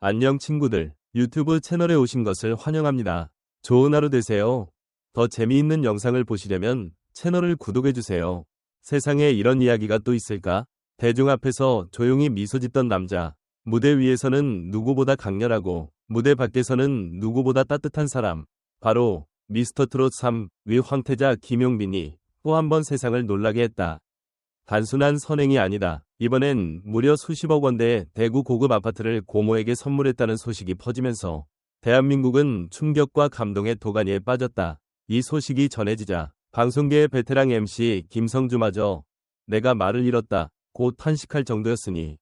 안녕 친구들. 유튜브 채널에 오신 것을 환영합니다. 좋은 하루 되세요. 더 재미있는 영상을 보시려면 채널을 구독해주세요. 세상에 이런 이야기가 또 있을까? 대중 앞에서 조용히 미소 짓던 남자. 무대 위에서는 누구보다 강렬하고 무대 밖에서는 누구보다 따뜻한 사람. 바로 미스터 트롯 3위 황태자 김용빈이 또 한 번 세상을 놀라게 했다. 단순한 선행이 아니다. 이번엔 무려 수십억 원대의 대구 고급 아파트를 고모에게 선물했다는 소식이 퍼지면서 대한민국은 충격과 감동의 도가니에 빠졌다. 이 소식이 전해지자 방송계의 베테랑 MC 김성주마저 내가 말을 잃었다 고 탄식할 정도였으니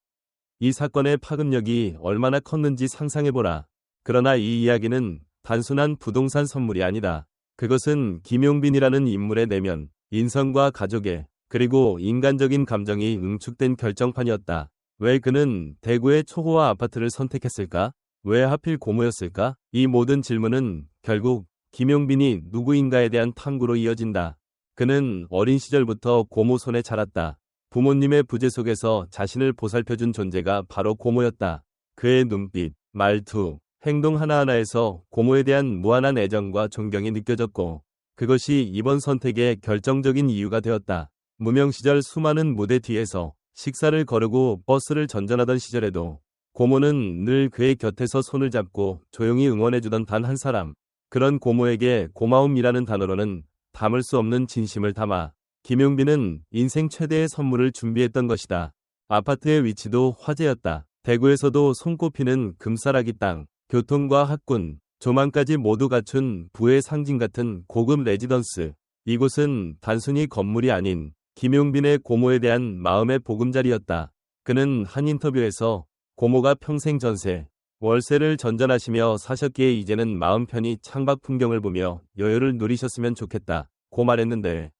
이 사건의 파급력이 얼마나 컸는지 상상해보라. 그러나 이 이야기는 단순한 부동산 선물이 아니다. 그것은 김용빈이라는 인물의 내면, 인성과 가족의 그리고 인간적인 감정이 응축된 결정판이었다. 왜 그는 대구의 초호화 아파트를 선택했을까? 왜 하필 고모였을까? 이 모든 질문은 결국 김용빈이 누구인가에 대한 탐구로 이어진다. 그는 어린 시절부터 고모 손에 자랐다. 부모님의 부재 속에서 자신을 보살펴준 존재가 바로 고모였다. 그의 눈빛, 말투, 행동 하나하나에서 고모에 대한 무한한 애정과 존경이 느껴졌고 그것이 이번 선택의 결정적인 이유가 되었다. 무명 시절 수많은 무대 뒤에서 식사를 거르고 버스를 전전하던 시절에도 고모는 늘 그의 곁에서 손을 잡고 조용히 응원해주던 단 한 사람. 그런 고모에게 고마움이라는 단어로는 담을 수 없는 진심을 담아 김용빈은 인생 최대의 선물을 준비했던 것이다. 아파트의 위치도 화제였다. 대구에서도 손꼽히는 금싸라기 땅, 교통과 학군, 조망까지 모두 갖춘 부의 상징 같은 고급 레지던스. 이곳은 단순히 건물이 아닌 김용빈의 고모에 대한 마음의 보금자리였다. 그는 한 인터뷰에서 고모가 평생 전세, 월세를 전전하시며 사셨기에 이제는 마음 편히 창밖 풍경을 보며 여유를 누리셨으면 좋겠다 고 말했는데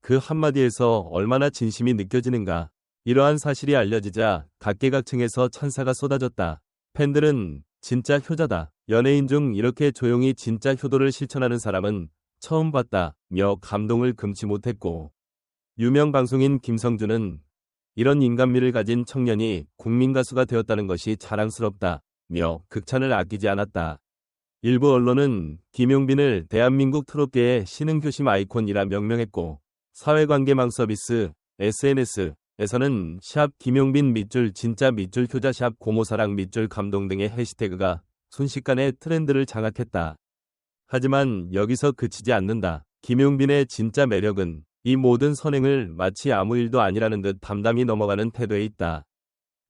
그 한마디에서 얼마나 진심이 느껴지는가. 이러한 사실이 알려지자 각계각층에서 찬사가 쏟아졌다. 팬들은 진짜 효자다. 연예인 중 이렇게 조용히 진짜 효도를 실천하는 사람은 처음 봤다며 감동을 금치 못했고 유명 방송인 김성주는 이런 인간미를 가진 청년이 국민가수가 되었다는 것이 자랑스럽다며 극찬을 아끼지 않았다. 일부 언론은 김용빈을 대한민국 트롯계의 신흥교심 아이콘이라 명명했고 사회관계망 서비스 SNS에서는 샵 김용빈 밑줄 진짜 밑줄 효자 샵 고모사랑 밑줄 감동 등의 해시태그가 순식간에 트렌드를 장악했다. 하지만 여기서 그치지 않는다. 김용빈의 진짜 매력은 이 모든 선행을 마치 아무 일도 아니라는 듯 담담히 넘어가는 태도에 있다.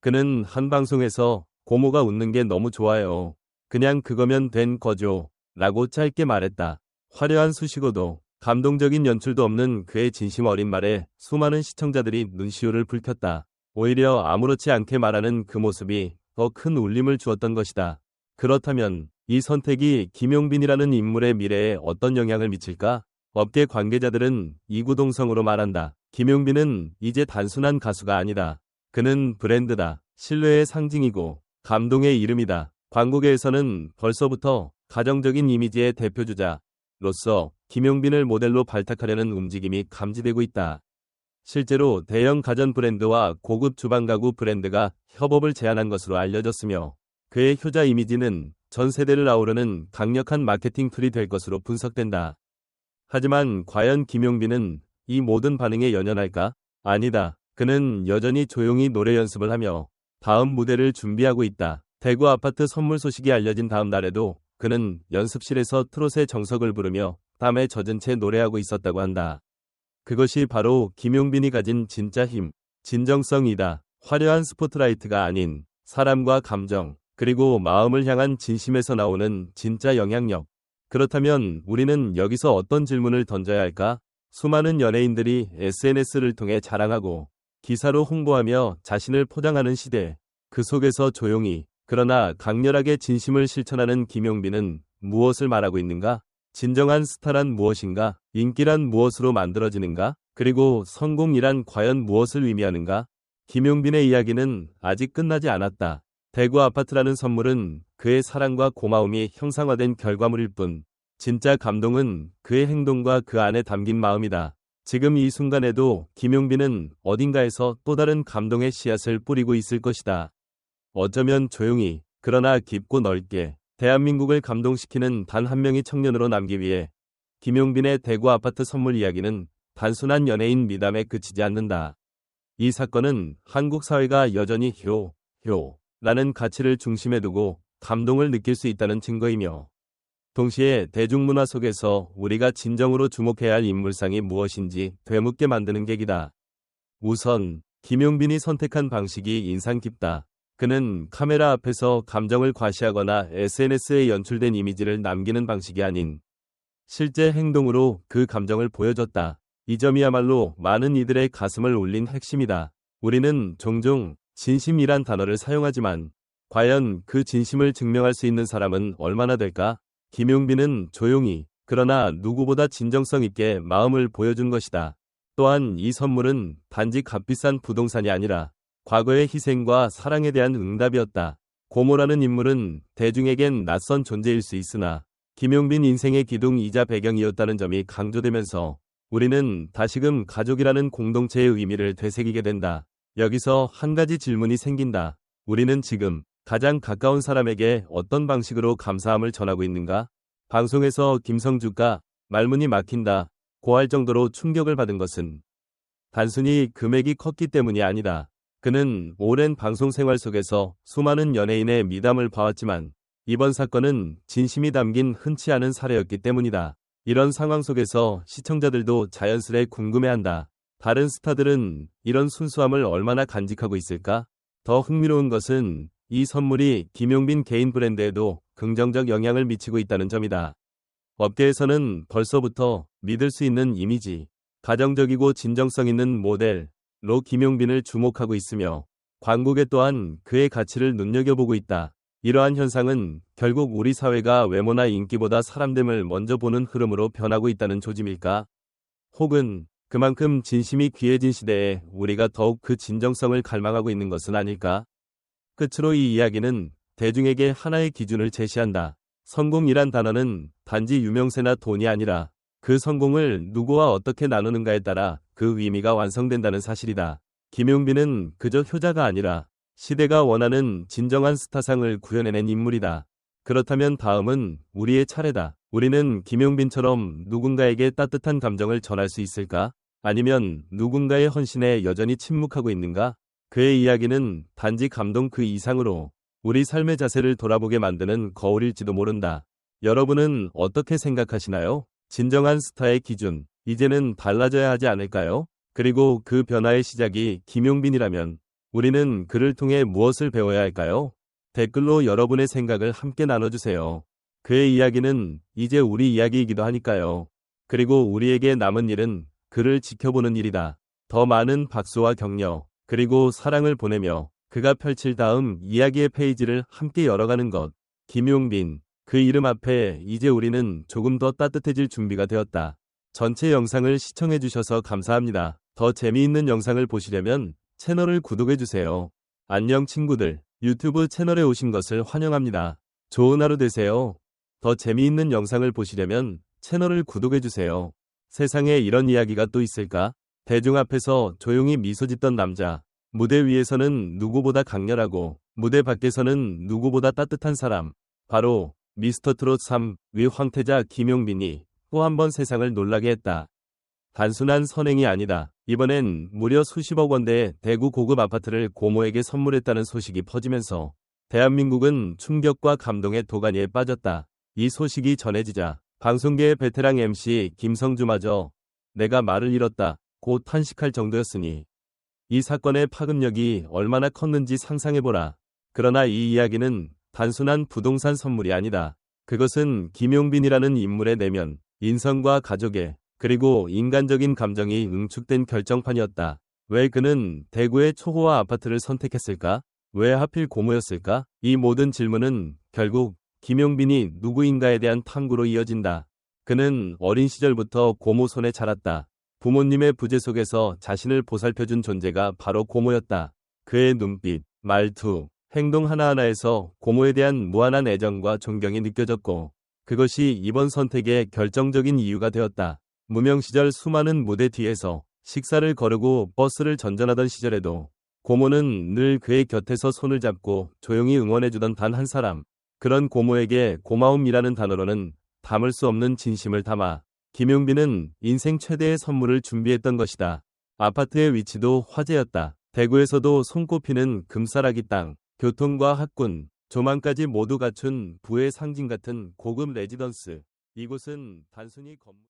그는 한 방송에서 고모가 웃는 게 너무 좋아요. 그냥 그거면 된 거죠. 라고 짧게 말했다. 화려한 수식어도 감동적인 연출도 없는 그의 진심 어린 말에 수많은 시청자들이 눈시울을 붉혔다. 오히려 아무렇지 않게 말하는 그 모습이 더 큰 울림을 주었던 것이다. 그렇다면 이 선택이 김용빈이라는 인물의 미래에 어떤 영향을 미칠까? 업계 관계자들은 이구동성으로 말한다. 김용빈은 이제 단순한 가수가 아니다. 그는 브랜드다. 신뢰의 상징이고 감동의 이름이다. 광고계에서는 벌써부터 가정적인 이미지의 대표주자로서 김용빈을 모델로 발탁하려는 움직임이 감지되고 있다. 실제로 대형 가전 브랜드와 고급 주방 가구 브랜드가 협업을 제안한 것으로 알려졌으며 그의 효자 이미지는 전 세대를 아우르는 강력한 마케팅 툴이 될 것으로 분석된다. 하지만 과연 김용빈은 이 모든 반응에 연연할까? 아니다. 그는 여전히 조용히 노래 연습을 하며 다음 무대를 준비하고 있다. 대구 아파트 선물 소식이 알려진 다음 날에도 그는 연습실에서 트롯의 정석을 부르며 땀에 젖은 채 노래하고 있었다고 한다. 그것이 바로 김용빈이 가진 진짜 힘, 진정성이다. 화려한 스포트라이트가 아닌 사람과 감정, 그리고 마음을 향한 진심에서 나오는 진짜 영향력. 그렇다면 우리는 여기서 어떤 질문을 던져야 할까? 수많은 연예인들이 SNS를 통해 자랑하고 기사로 홍보하며 자신을 포장하는 시대. 그 속에서 조용히 그러나 강렬하게 진심을 실천하는 김용빈은 무엇을 말하고 있는가? 진정한 스타란 무엇인가? 인기란 무엇으로 만들어지는가? 그리고 성공이란 과연 무엇을 의미하는가? 김용빈의 이야기는 아직 끝나지 않았다. 대구 아파트라는 선물은 그의 사랑과 고마움이 형상화된 결과물일 뿐 진짜 감동은 그의 행동과 그 안에 담긴 마음이다. 지금 이 순간에도 김용빈은 어딘가에서 또 다른 감동의 씨앗을 뿌리고 있을 것이다. 어쩌면 조용히, 그러나 깊고 넓게 대한민국을 감동시키는 단 한 명의 청년으로 남기 위해 김용빈의 대구 아파트 선물 이야기는 단순한 연예인 미담에 그치지 않는다. 이 사건은 한국 사회가 여전히 라는 가치를 중심에 두고 감동을 느낄 수 있다는 증거이며, 동시에 대중문화 속에서 우리가 진정으로 주목해야 할 인물상이 무엇인지 되묻게 만드는 계기다. 우선 김용빈이 선택한 방식이 인상 깊다. 그는 카메라 앞에서 감정을 과시하거나 SNS에 연출된 이미지를 남기는 방식이 아닌 실제 행동으로 그 감정을 보여줬다. 이 점이야말로 많은 이들의 가슴을 울린 핵심이다. 우리는 종종 진심이란 단어를 사용하지만 과연 그 진심을 증명할 수 있는 사람은 얼마나 될까? 김용빈은 조용히 그러나 누구보다 진정성 있게 마음을 보여준 것이다. 또한 이 선물은 단지 값비싼 부동산이 아니라 과거의 희생과 사랑에 대한 응답이었다. 고모라는 인물은 대중에겐 낯선 존재일 수 있으나 김용빈 인생의 기둥이자 배경이었다는 점이 강조되면서 우리는 다시금 가족이라는 공동체의 의미를 되새기게 된다. 여기서 한 가지 질문이 생긴다. 우리는 지금 가장 가까운 사람에게 어떤 방식으로 감사함을 전하고 있는가? 방송에서 김성주가 말문이 막힌다 고할 정도로 충격을 받은 것은 단순히 금액이 컸기 때문이 아니다. 그는 오랜 방송 생활 속에서 수많은 연예인의 미담을 봐왔지만 이번 사건은 진심이 담긴 흔치 않은 사례였기 때문이다. 이런 상황 속에서 시청자들도 자연스레 궁금해한다. 다른 스타들은 이런 순수함을 얼마나 간직하고 있을까? 더 흥미로운 것은 이 선물이 김용빈 개인 브랜드에도 긍정적 영향을 미치고 있다는 점이다. 업계에서는 벌써부터 믿을 수 있는 이미지, 가정적이고 진정성 있는 모델로 김용빈을 주목하고 있으며 광고계 또한 그의 가치를 눈여겨보고 있다. 이러한 현상은 결국 우리 사회가 외모나 인기보다 사람됨을 먼저 보는 흐름으로 변하고 있다는 조짐일까? 혹은 그만큼 진심이 귀해진 시대에 우리가 더욱 그 진정성을 갈망하고 있는 것은 아닐까? 끝으로 이 이야기는 대중에게 하나의 기준을 제시한다. 성공이란 단어는 단지 유명세나 돈이 아니라 그 성공을 누구와 어떻게 나누는가에 따라 그 의미가 완성된다는 사실이다. 김용빈은 그저 효자가 아니라 시대가 원하는 진정한 스타상을 구현해낸 인물이다. 그렇다면 다음은 우리의 차례다. 우리는 김용빈처럼 누군가에게 따뜻한 감정을 전할 수 있을까? 아니면 누군가의 헌신에 여전히 침묵하고 있는가? 그의 이야기는 단지 감동 그 이상으로 우리 삶의 자세를 돌아보게 만드는 거울일지도 모른다. 여러분은 어떻게 생각하시나요? 진정한 스타의 기준, 이제는 달라져야 하지 않을까요? 그리고 그 변화의 시작이 김용빈이라면 우리는 그를 통해 무엇을 배워야 할까요? 댓글로 여러분의 생각을 함께 나눠주세요. 그의 이야기는 이제 우리 이야기이기도 하니까요. 그리고 우리에게 남은 일은 그를 지켜보는 일이다. 더 많은 박수와 격려, 그리고 사랑을 보내며 그가 펼칠 다음 이야기의 페이지를 함께 열어가는 것. 김용빈, 그 이름 앞에 이제 우리는 조금 더 따뜻해질 준비가 되었다. 전체 영상을 시청해주셔서 감사합니다. 더 재미있는 영상을 보시려면 채널을 구독해주세요. 안녕 친구들, 유튜브 채널에 오신 것을 환영합니다. 좋은 하루 되세요. 더 재미있는 영상을 보시려면 채널을 구독해주세요. 세상에 이런 이야기가 또 있을까? 대중 앞에서 조용히 미소 짓던 남자. 무대 위에서는 누구보다 강렬하고 무대 밖에서는 누구보다 따뜻한 사람. 바로 미스터트롯 3위 황태자 김용빈이 또 한 번 세상을 놀라게 했다. 단순한 선행이 아니다. 이번엔 무려 수십억 원대의 대구 고급 아파트를 고모에게 선물했다는 소식이 퍼지면서 대한민국은 충격과 감동의 도가니에 빠졌다. 이 소식이 전해지자 방송계의 베테랑 MC 김성주마저 내가 말을 잃었다 고 탄식할 정도였으니 이 사건의 파급력이 얼마나 컸는지 상상해보라. 그러나 이 이야기는 단순한 부동산 선물이 아니다. 그것은 김용빈이라는 인물의 내면, 인성과 가족의 그리고 인간적인 감정이 응축된 결정판이었다. 왜 그는 대구의 초호화 아파트를 선택했을까? 왜 하필 고모였을까? 이 모든 질문은 결국 김용빈이 누구인가에 대한 탐구로 이어진다. 그는 어린 시절부터 고모 손에 자랐다. 부모님의 부재 속에서 자신을 보살펴준 존재가 바로 고모였다. 그의 눈빛, 말투, 행동 하나하나에서 고모에 대한 무한한 애정과 존경이 느껴졌고 그것이 이번 선택의 결정적인 이유가 되었다. 무명 시절 수많은 무대 뒤에서 식사를 거르고 버스를 전전하던 시절에도 고모는 늘 그의 곁에서 손을 잡고 조용히 응원해주던 단 한 사람. 그런 고모에게 고마움이라는 단어로는 담을 수 없는 진심을 담아 김용빈은 인생 최대의 선물을 준비했던 것이다. 아파트의 위치도 화제였다. 대구에서도 손꼽히는 금싸라기 땅, 교통과 학군, 조망까지 모두 갖춘 부의 상징 같은 고급 레지던스. 이곳은 단순히 건물